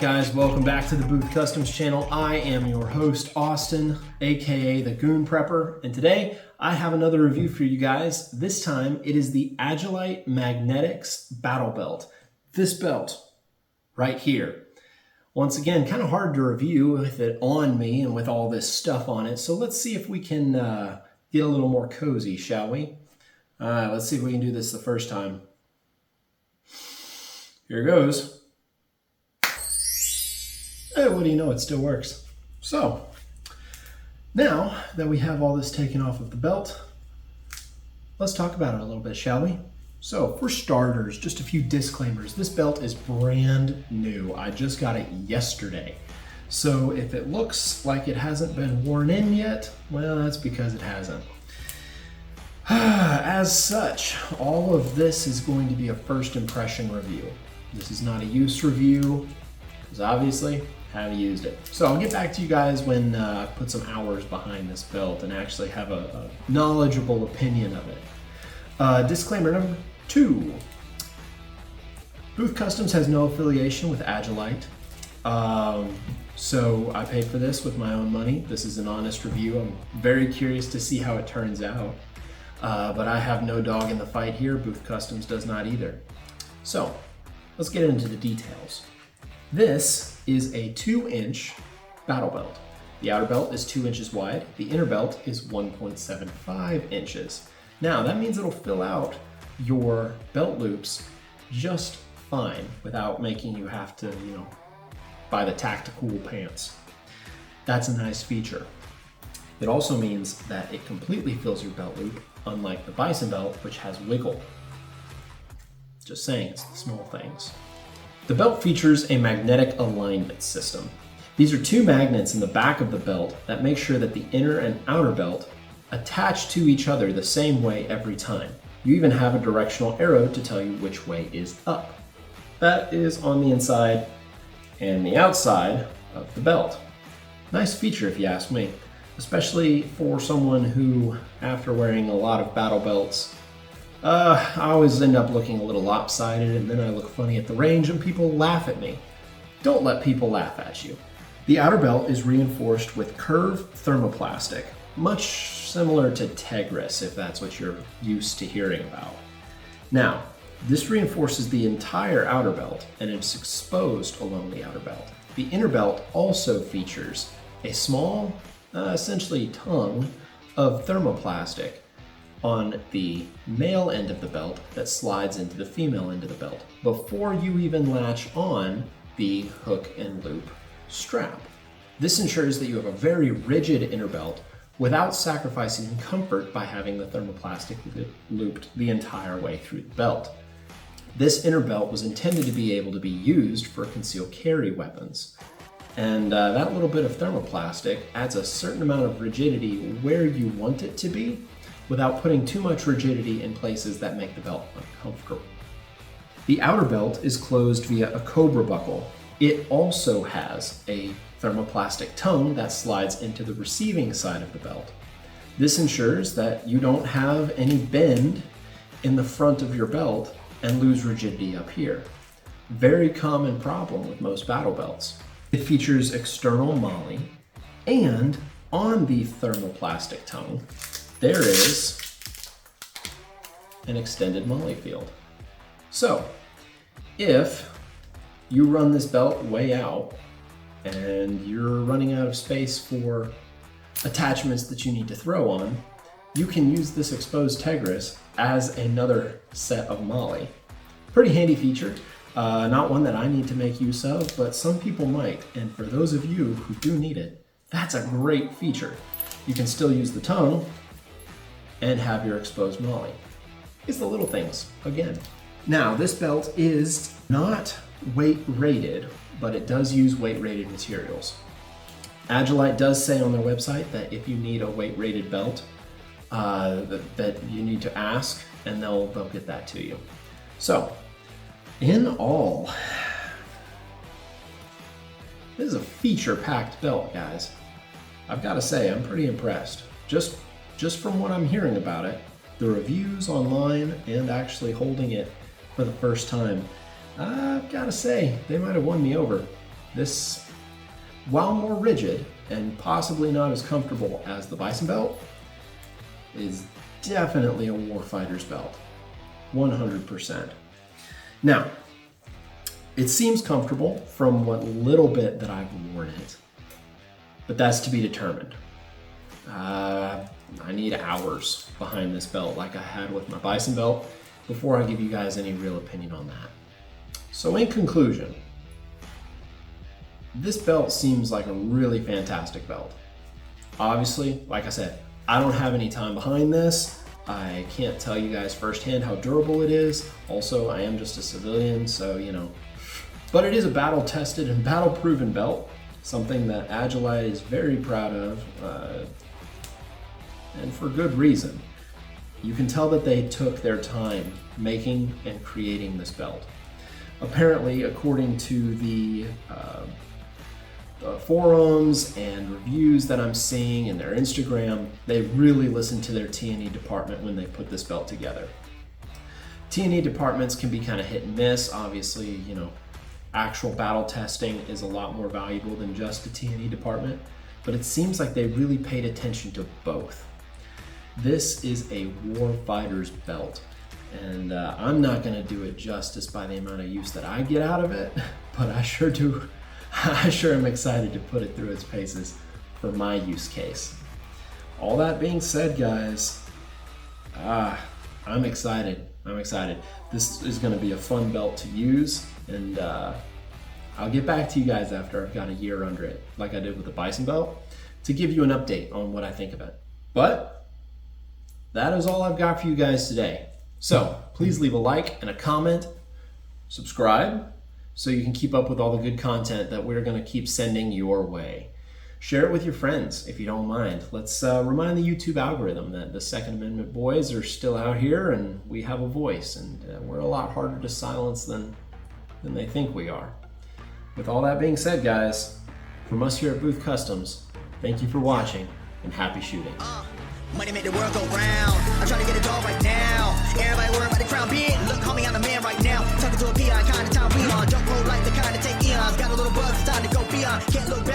guys, welcome back to the Booth Customs channel. I am your host, Austin, aka the Goon Prepper, and today I have another review for you guys. This time it is the Agilite MAGNETIX Battle Belt. This belt right here. Once again, kind of hard to review with it on me and with all this stuff on it, so let's see if we can get a little more cozy, shall we? Let's see if we can do this the first time. Here goes. Hey, what do you know, it still works. So, now that we have all this taken off of the belt, let's talk about it a little bit, shall we? So, for starters, just a few disclaimers. This belt is brand new. I just got it yesterday. So, if it looks like it hasn't been worn in yet, well, that's because it hasn't. As such, all of this is going to be a first impression review. This is not a use review, because obviously, haven't used it. So I'll get back to you guys when I put some hours behind this belt and actually have a knowledgeable opinion of it. Disclaimer number 2. Booth Customs has no affiliation with Agilite. So I paid for this with my own money. This is an honest review. I'm very curious to see how it turns out. But I have no dog in the fight here. Booth Customs does not either. So let's get into the details. This is a 2-inch battle belt. The outer belt is 2 inches wide. The inner belt is 1.75 inches. Now that means it'll fill out your belt loops just fine without making you have to, buy the tactical pants. That's a nice feature. It also means that it completely fills your belt loop, unlike the bison belt, which has wiggle. Just saying, it's the small things. The belt features a magnetic alignment system. These are 2 magnets in the back of the belt that make sure that the inner and outer belt attach to each other the same way every time. You even have a directional arrow to tell you which way is up. That is on the inside and the outside of the belt. Nice feature if you ask me, especially for someone who, after wearing a lot of battle belts, I always end up looking a little lopsided, and then I look funny at the range and people laugh at me. Don't let people laugh at you. The outer belt is reinforced with curved thermoplastic, much similar to Tegris, if that's what you're used to hearing about. Now, this reinforces the entire outer belt, and it's exposed along the outer belt. The inner belt also features a small, essentially tongue of thermoplastic on the male end of the belt that slides into the female end of the belt before you even latch on the hook and loop strap. This ensures that you have a very rigid inner belt without sacrificing comfort by having the thermoplastic looped the entire way through the belt. This inner belt was intended to be able to be used for concealed carry weapons. And that little bit of thermoplastic adds a certain amount of rigidity where you want it to be, without putting too much rigidity in places that make the belt uncomfortable. The outer belt is closed via a cobra buckle. It also has a thermoplastic tongue that slides into the receiving side of the belt. This ensures that you don't have any bend in the front of your belt and lose rigidity up here. Very common problem with most battle belts. It features external MOLLE, and on the thermoplastic tongue, there is an extended MOLLE field. So, if you run this belt way out and you're running out of space for attachments that you need to throw on, you can use this exposed Tegris as another set of MOLLE. Pretty handy feature. Not one that I need to make use of, but some people might. And for those of you who do need it, that's a great feature. You can still use the tongue and have your exposed MOLLE. It's the little things, again. Now, this belt is not weight rated, but it does use weight rated materials. Agilite does say on their website that if you need a weight rated belt, that you need to ask, and they'll get that to you. So, in all, this is a feature-packed belt, guys. I've got to say, I'm pretty impressed. Just from what I'm hearing about it, the reviews online, and actually holding it for the first time, I've got to say, they might have won me over. This, while more rigid and possibly not as comfortable as the bison belt, is definitely a warfighter's belt, 100%. Now, it seems comfortable from what little bit that I've worn it, but that's to be determined. I need hours behind this belt like I had with my bison belt before I give you guys any real opinion on that. So in conclusion, this belt seems like a really fantastic belt. Obviously, like I said, I don't have any time behind this. I can't tell you guys firsthand how durable it is. Also, I am just a civilian, so you know. But it is a battle-tested and battle-proven belt, something that Agilite is very proud of, and for good reason. You can tell that they took their time making and creating this belt. Apparently, according to the forums and reviews that I'm seeing in their Instagram, they really listened to their T&E department when they put this belt together. T&E departments can be kind of hit and miss. Obviously, you know, actual battle testing is a lot more valuable than just a T&E department, but it seems like they really paid attention to both. This is a warfighter's belt, and I'm not going to do it justice by the amount of use that I get out of it, but I sure am excited to put it through its paces for my use case. All that being said, guys, I'm excited. This is going to be a fun belt to use, and I'll get back to you guys after I've got a year under it, like I did with the bison belt, to give you an update on what I think of it. But that is all I've got for you guys today. So please leave a like and a comment, subscribe, so you can keep up with all the good content that we're going to keep sending your way. Share it with your friends if you don't mind. Let's remind the YouTube algorithm that the Second Amendment boys are still out here and we have a voice, and we're a lot harder to silence than they think we are. With all that being said, guys, from us here at Booth Customs, thank you for watching and happy shooting. Money make the world go round. I'm trying to get a dog right now. Everybody worry about the crown being. Look, homie, I'm the man right now. Talking to a peon, kind of time we on. Don't roll like the kind of take eons. Got a little buzz, it's time to go beyond. Can't look back.